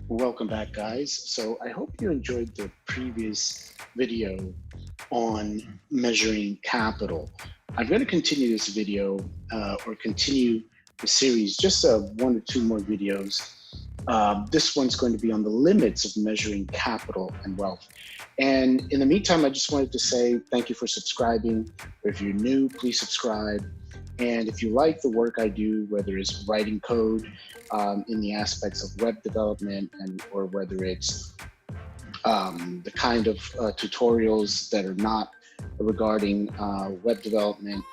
Welcome back, guys. So I hope you enjoyed the previous video on measuring capital. I'm going to continue this video or continue the series, just one or two more videos. This one's going to be on the limits of measuring capital and wealth. And in the meantime, I just wanted to say thank you for subscribing. If you're new, please subscribe. And if you like the work I do, whether it's writing code in the aspects of web development, or whether it's the kind of tutorials that are not regarding web development,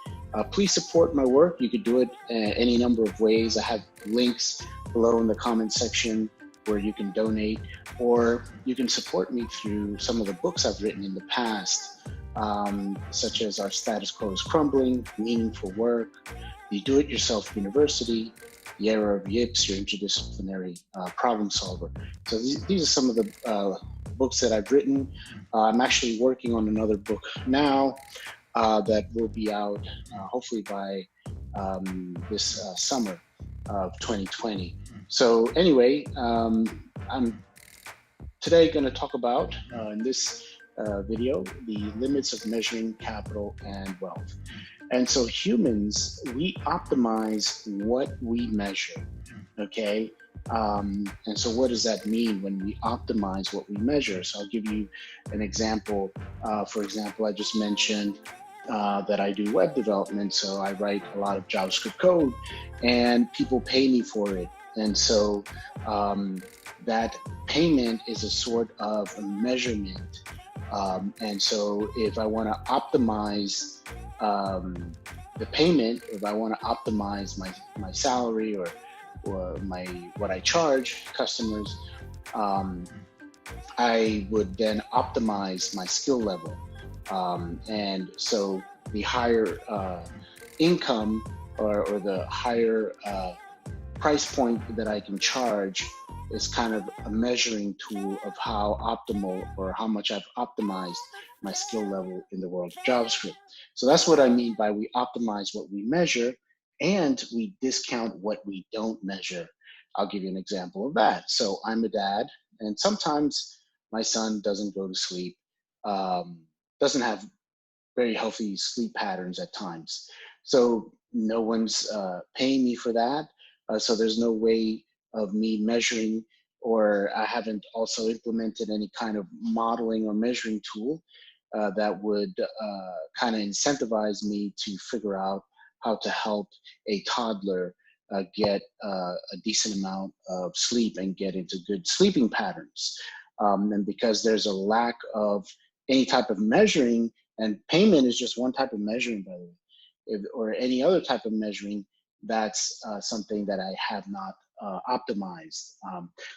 please support my work. You could do it any number of ways. I have links below in the comment section where you can donate, or you can support me through some of the books I've written in the past, such as Our Status Quo is Crumbling, Meaningful Work, The Do-It-Yourself University, The Era of Yips, Your Interdisciplinary Problem Solver. So these are some of the books that I've written. I'm actually working on another book now that will be out hopefully by this summer of 2020. So anyway, I'm today going to talk about in this video the limits of measuring capital and wealth. And so humans, we optimize what we measure, okay? And so what does that mean when we optimize what we measure? So I'll give you an example. For example, I just mentioned that I do web development, so I write a lot of JavaScript code and people pay me for it. And so that payment is a sort of a measurement. And so if I want to optimize the payment, if I want to optimize my salary or what I charge customers, I would then optimize my skill level. And so the higher income or the higher price point that I can charge is kind of a measuring tool of how optimal or how much I've optimized my skill level in the world of JavaScript. So that's what I mean by we optimize what we measure and we discount what we don't measure. I'll give you an example of that. So I'm a dad, and sometimes my son doesn't go to sleep, doesn't have very healthy sleep patterns at times. So no one's paying me for that. So there's no way of me measuring, or I haven't also implemented any kind of modeling or measuring tool that would kind of incentivize me to figure out how to help a toddler get a decent amount of sleep and get into good sleeping patterns. And because there's a lack of any type of measuring, and payment is just one type of measuring, by the way, or any other type of measuring, that's something that I have not optimized.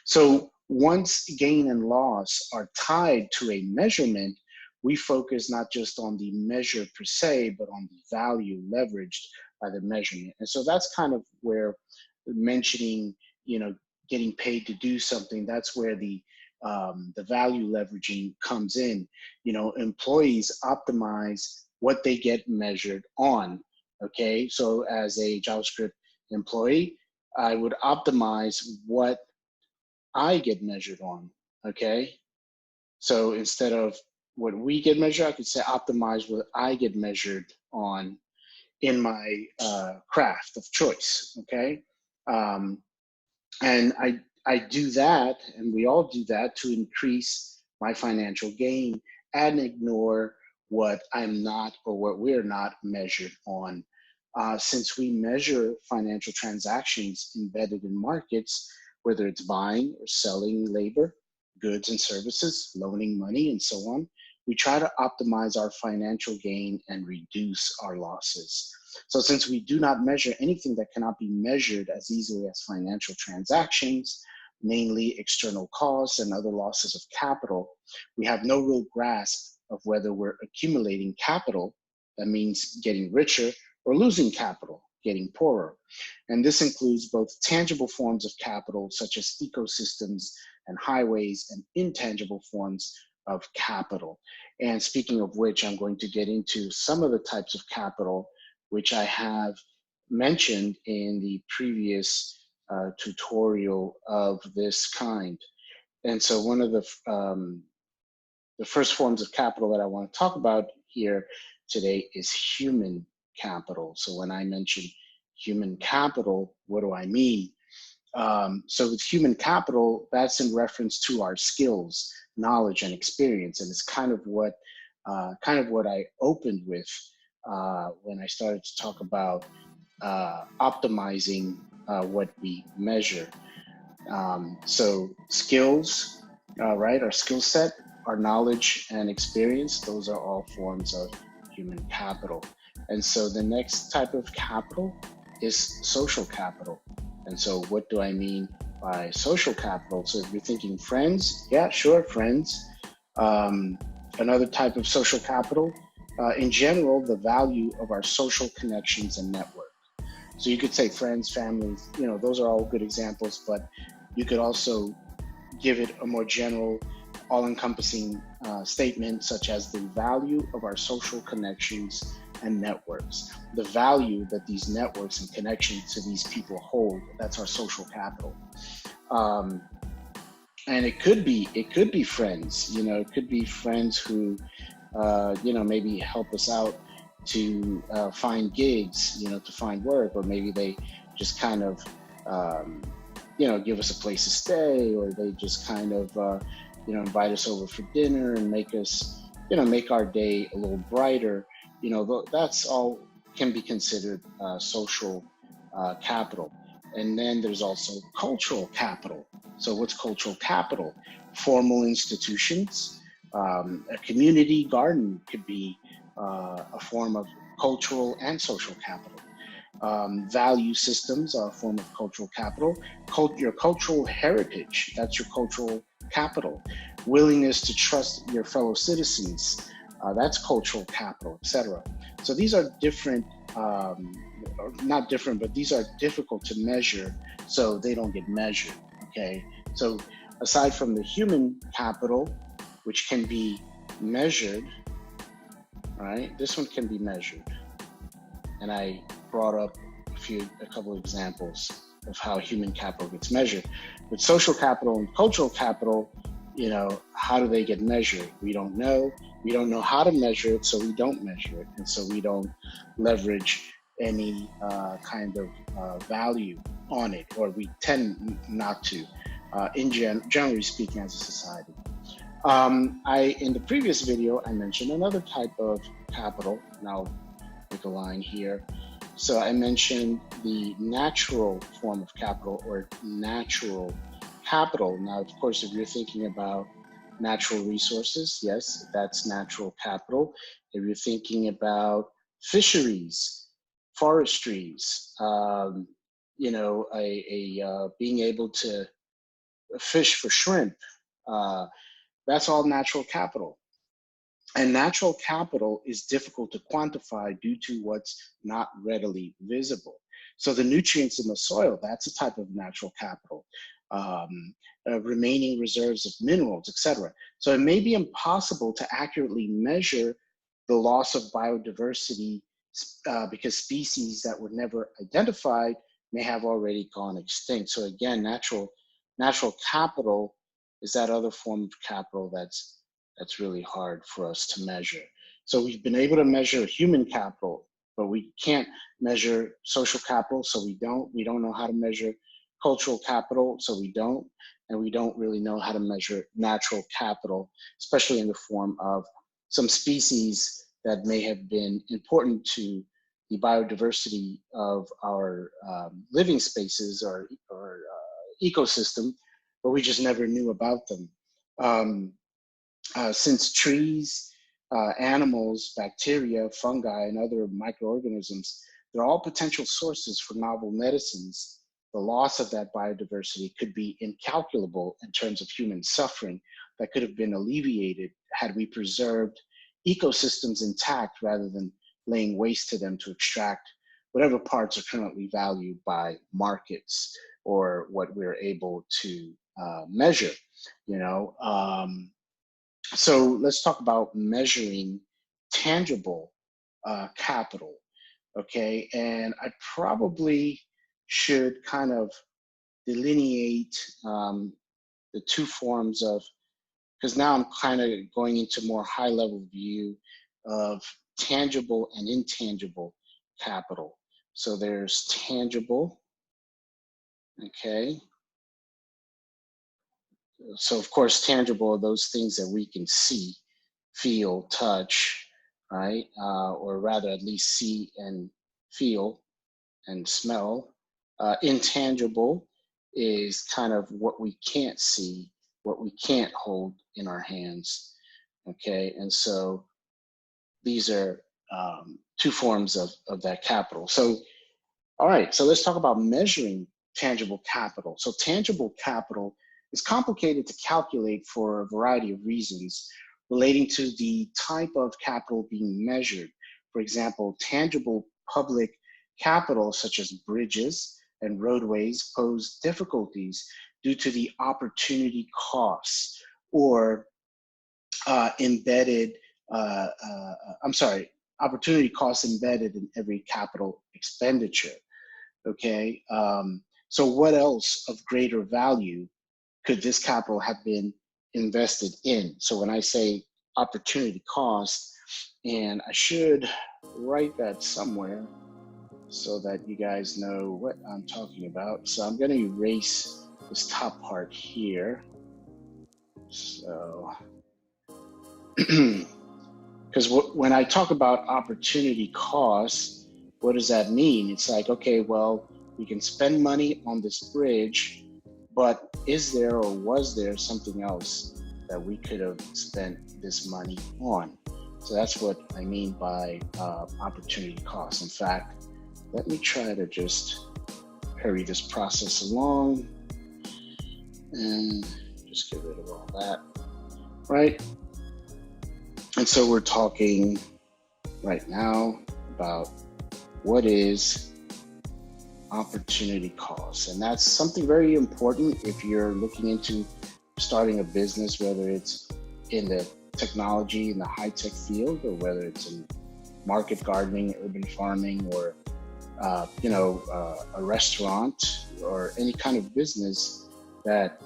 So once gain and loss are tied to a measurement, we focus not just on the measure per se, but on the value leveraged by the measurement. And so that's kind of where mentioning, getting paid to do something, that's where the value leveraging comes in. Employees optimize what they get measured on. Okay, so as a JavaScript employee, I would optimize what I get measured on. Okay, so instead of what we get measured, I could say optimize what I get measured on in my craft of choice. Okay, and I do that, and we all do that to increase my financial gain and ignore what I'm not or what we're not measured on. Since we measure financial transactions embedded in markets, whether it's buying or selling labor, goods and services, loaning money, and so on, we try to optimize our financial gain and reduce our losses. So since we do not measure anything that cannot be measured as easily as financial transactions, mainly external costs and other losses of capital, we have no real grasp of whether we're accumulating capital, that means getting richer, or losing capital, getting poorer. And this includes both tangible forms of capital, such as ecosystems and highways, and intangible forms of capital. And speaking of which, I'm going to get into some of the types of capital which I have mentioned in the previous tutorial of this kind. And so one of the first forms of capital that I want to talk about here today is human capital. So when I mention human capital, what do I mean? So with human capital, that's in reference to our skills, knowledge, and experience, and it's kind of what I opened with when I started to talk about optimizing what we measure. So skills, right? Our skill set, our knowledge and experience, those are all forms of human capital. And so the next type of capital is social capital. And so what do I mean by social capital? So if you're thinking friends, yeah, sure, friends. Um, Another type of social capital, in general, the value of our social connections and network. So you could say friends, families, those are all good examples, but you could also give it a more general, all-encompassing statement, such as the value of our social connections and networks. The value that these networks and connections to these people hold, that's our social capital. Um, and it could be friends, it could be friends who, maybe help us out to find gigs, to find work, or maybe they just kind of, give us a place to stay, or they just kind of, invite us over for dinner and make us, make our day a little brighter. That's all can be considered social capital. And then there's also cultural capital. So what's cultural capital? Formal institutions. A community garden could be a form of cultural and social capital. Value systems are a form of cultural capital. Your cultural heritage, that's your cultural capital. Willingness to trust your fellow citizens, that's cultural capital, etc. So these are different, not different, but these are difficult to measure, so they don't get measured, okay? So aside from the human capital, which can be measured, right? This one can be measured. And I brought up a couple of examples of how human capital gets measured. With social capital and cultural capital, how do they get measured? We don't know. We don't know how to measure it, so we don't measure it. And so we don't leverage any kind of value on it, or we tend not to, generally speaking, as a society. In the previous video, I mentioned another type of capital, and I'll make a line here. So I mentioned the natural form of capital, or natural capital. Now, of course, if you're thinking about natural resources, yes, that's natural capital. If you're thinking about fisheries, forestries, being able to fish for shrimp, that's all natural capital. And natural capital is difficult to quantify due to what's not readily visible. So the nutrients in the soil, that's a type of natural capital. Remaining reserves of minerals, etc. So it may be impossible to accurately measure the loss of biodiversity because species that were never identified may have already gone extinct. So again, natural capital is that other form of capital that's really hard for us to measure. So we've been able to measure human capital, but we can't measure social capital, so we don't know how to measure cultural capital, so we don't, and we don't really know how to measure natural capital, especially in the form of some species that may have been important to the biodiversity of our living spaces or ecosystem, but we just never knew about them. Since trees, animals, bacteria, fungi, and other microorganisms, they're all potential sources for novel medicines. The loss of that biodiversity could be incalculable in terms of human suffering that could have been alleviated had we preserved ecosystems intact rather than laying waste to them to extract whatever parts are currently valued by markets or what we're able to measure. So let's talk about measuring tangible capital, okay? And I probably should kind of delineate the two forms of, because now I'm kind of going into more high level view of tangible and intangible capital. So there's tangible, okay? So of course, tangible are those things that we can see, feel, touch, right? Or rather at least see and feel and smell. Intangible is kind of what we can't see, what we can't hold in our hands, okay? And so these are two forms of that capital. So, all right, so let's talk about measuring tangible capital. So tangible capital is complicated to calculate for a variety of reasons relating to the type of capital being measured. For example, tangible public capital such as bridges and roadways pose difficulties due to the opportunity costs or opportunity costs embedded in every capital expenditure. Okay, so what else of greater value could this capital have been invested in? So when I say opportunity cost, and I should write that somewhere so that you guys know what I'm talking about. So I'm going to erase this top part here. So, because when I talk about opportunity costs, what does that mean? It's like, okay, well, we can spend money on this bridge, but is there or was there something else that we could have spent this money on? So that's what I mean by opportunity costs. In fact, let me try to just hurry this process along and just get rid of all that, right? And so we're talking right now about what is opportunity costs. And that's something very important if you're looking into starting a business, whether it's in the technology, in the high-tech field, or whether it's in market gardening, urban farming, or a restaurant or any kind of business that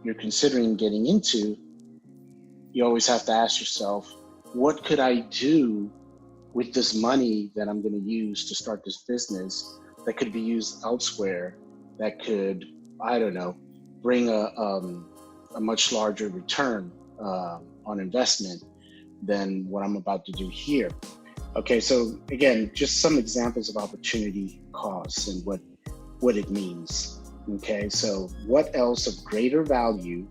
you're considering getting into. You always have to ask yourself, what could I do with this money that I'm going to use to start this business that could be used elsewhere, that could, I don't know, bring a much larger return on investment than what I'm about to do here. Okay, so again, just some examples of opportunity costs and what it means. Okay, so what else of greater value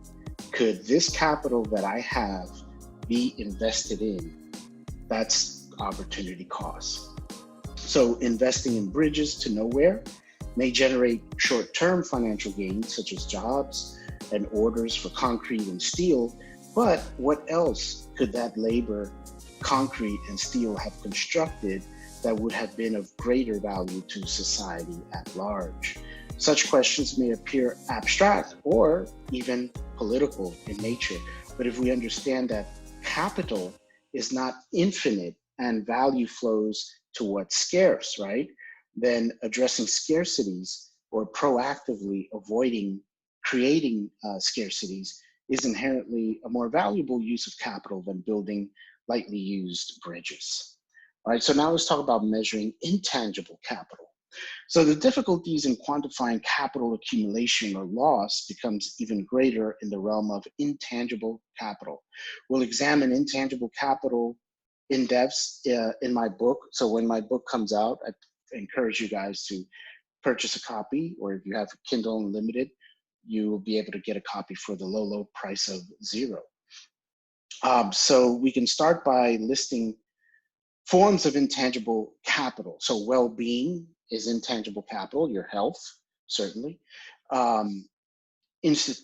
could this capital that I have be invested in? That's opportunity costs. So investing in bridges to nowhere may generate short-term financial gains such as jobs and orders for concrete and steel, but what else could that labor, concrete and steel have constructed that would have been of greater value to society at large? Such questions may appear abstract or even political in nature, but if we understand that capital is not infinite and value flows to what's scarce, right? Then addressing scarcities or proactively avoiding creating scarcities is inherently a more valuable use of capital than building lightly used bridges. All right, so now let's talk about measuring intangible capital. So the difficulties in quantifying capital accumulation or loss becomes even greater in the realm of intangible capital. We'll examine intangible capital in depth in my book. So when my book comes out, I encourage you guys to purchase a copy, or if you have Kindle Unlimited, you will be able to get a copy for the low price of $0. So we can start by listing forms of intangible capital. So well-being is intangible capital, your health, certainly.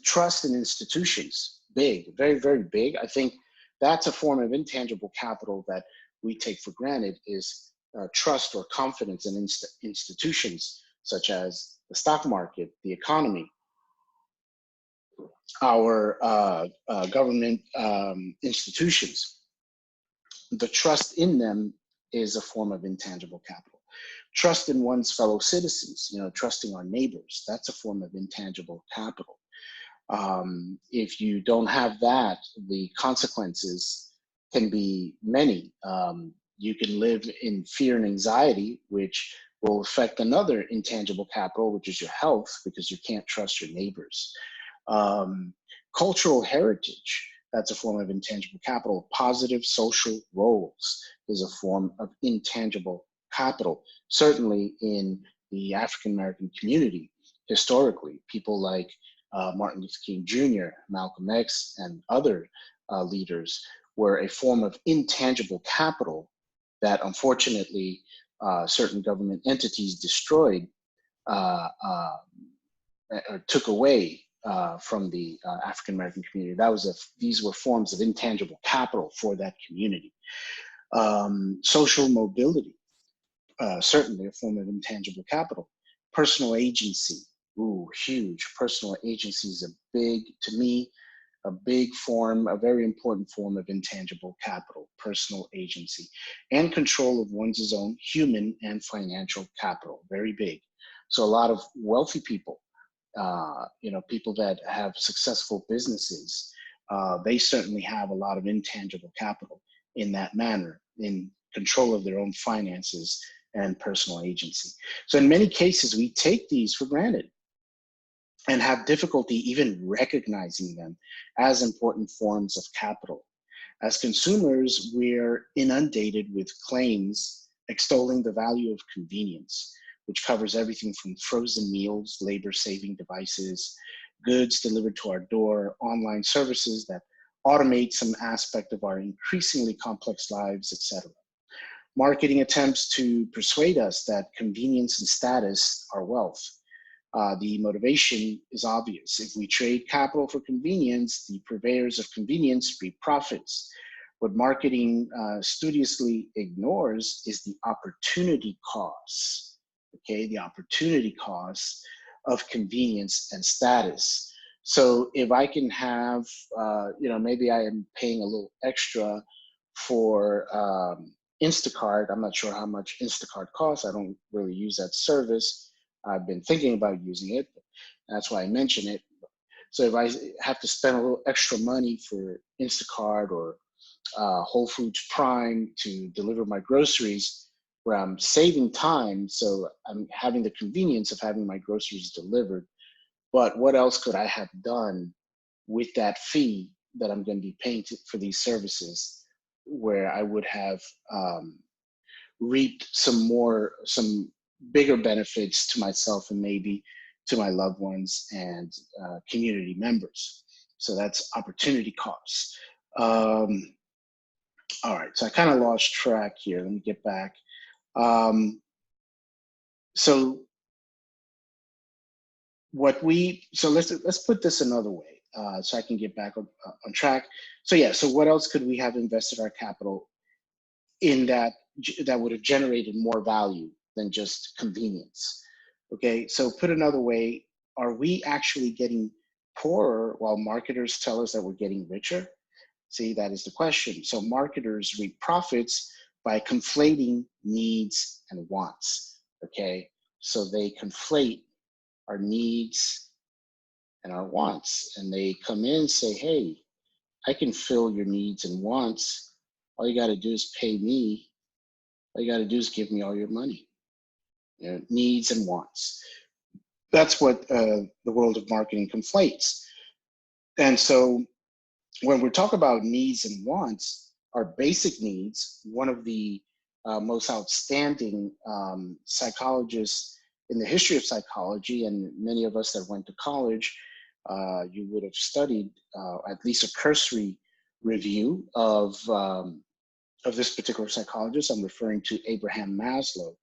Trust in institutions, big, very, very big. I think that's a form of intangible capital that we take for granted, is trust or confidence in institutions such as the stock market, the economy, our government institutions. The trust in them is a form of intangible capital. Trust in one's fellow citizens, trusting our neighbors, that's a form of intangible capital. If you don't have that, the consequences can be many. You can live in fear and anxiety, which will affect another intangible capital, which is your health, because you can't trust your neighbors. Um, Cultural heritage, that's a form of intangible capital. Positive social roles is a form of intangible capital. Certainly in the African American community, historically, people like Martin Luther King Jr., Malcolm X, and other leaders were a form of intangible capital that unfortunately certain government entities destroyed uh, uh, or took away from the African American community. These were forms of intangible capital for that community. Social mobility, certainly a form of intangible capital. Personal agency, ooh, huge. Personal agency is to me, a big form, a very important form of intangible capital, personal agency, and control of one's own human and financial capital, very big. So a lot of wealthy people, people that have successful businesses, they certainly have a lot of intangible capital in that manner, in control of their own finances and personal agency. So in many cases, we take these for granted and have difficulty even recognizing them as important forms of capital. As consumers, we're inundated with claims extolling the value of convenience, which covers everything from frozen meals, labor-saving devices, goods delivered to our door, online services that automate some aspect of our increasingly complex lives, etc. Marketing attempts to persuade us that convenience and status are wealth. The motivation is obvious. If we trade capital for convenience, the purveyors of convenience reap profits. What marketing studiously ignores is the opportunity costs, okay? The opportunity costs of convenience and status. So if I can have, maybe I am paying a little extra for Instacart. I'm not sure how much Instacart costs. I don't really use that service. I've been thinking about using it. That's why I mention it. So if I have to spend a little extra money for Instacart or Whole Foods Prime to deliver my groceries, where I'm saving time, so I'm having the convenience of having my groceries delivered. But what else could I have done with that fee that I'm going to be paying for these services, where I would have reaped some bigger benefits to myself and maybe to my loved ones and community members. So that's opportunity costs. All right, so I kind of lost track here. Let me get back. So let's put this another way, so I can get back on track. So yeah, so what else could we have invested our capital in that would have generated more value than just convenience? Okay, so put another way, are we actually getting poorer while marketers tell us that we're getting richer? See, that is the question. So marketers reap profits by conflating needs and wants. Okay, so they conflate our needs and our wants, and they come in and say, hey, I can fill your needs and wants. All you got to do is pay me. All you got to do is give me all your money. Needs and wants. That's what the world of marketing conflates. And so when we talk about needs and wants, our basic needs, one of the most outstanding psychologists in the history of psychology, and many of us that went to college, you would have studied at least a cursory review of this particular psychologist. I'm referring to Abraham Maslow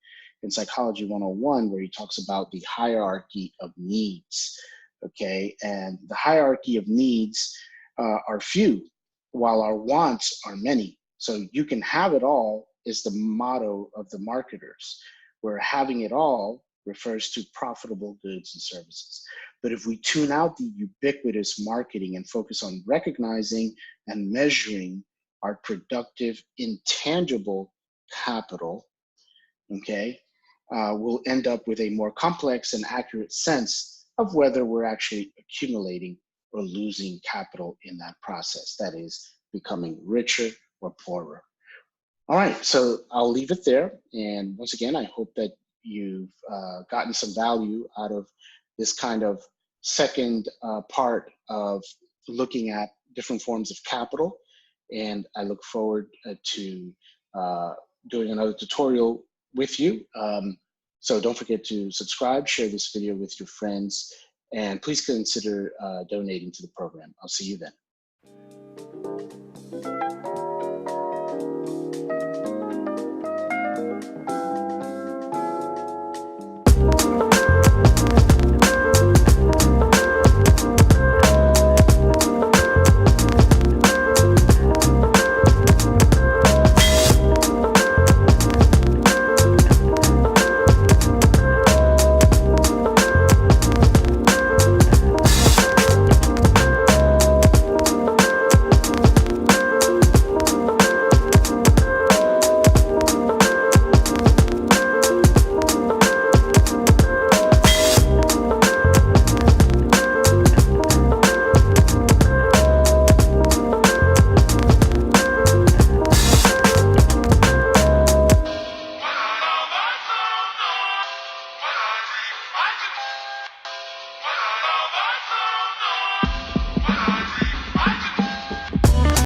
in Psychology 101, where he talks about the hierarchy of needs. Okay, and the hierarchy of needs are few, while our wants are many. So you can have it all is the motto of the marketers, where having it all refers to profitable goods and services. But if we tune out the ubiquitous marketing and focus on recognizing and measuring our productive, intangible capital, okay, we'll end up with a more complex and accurate sense of whether we're actually accumulating or losing capital in that process. That is becoming richer or poorer. All right, so I'll leave it there. And once again, I hope that you've gotten some value out of this kind of second part of looking at different forms of capital. And I look forward to doing another tutorial with you. So don't forget to subscribe, share this video with your friends, and please consider donating to the program. I'll see you then.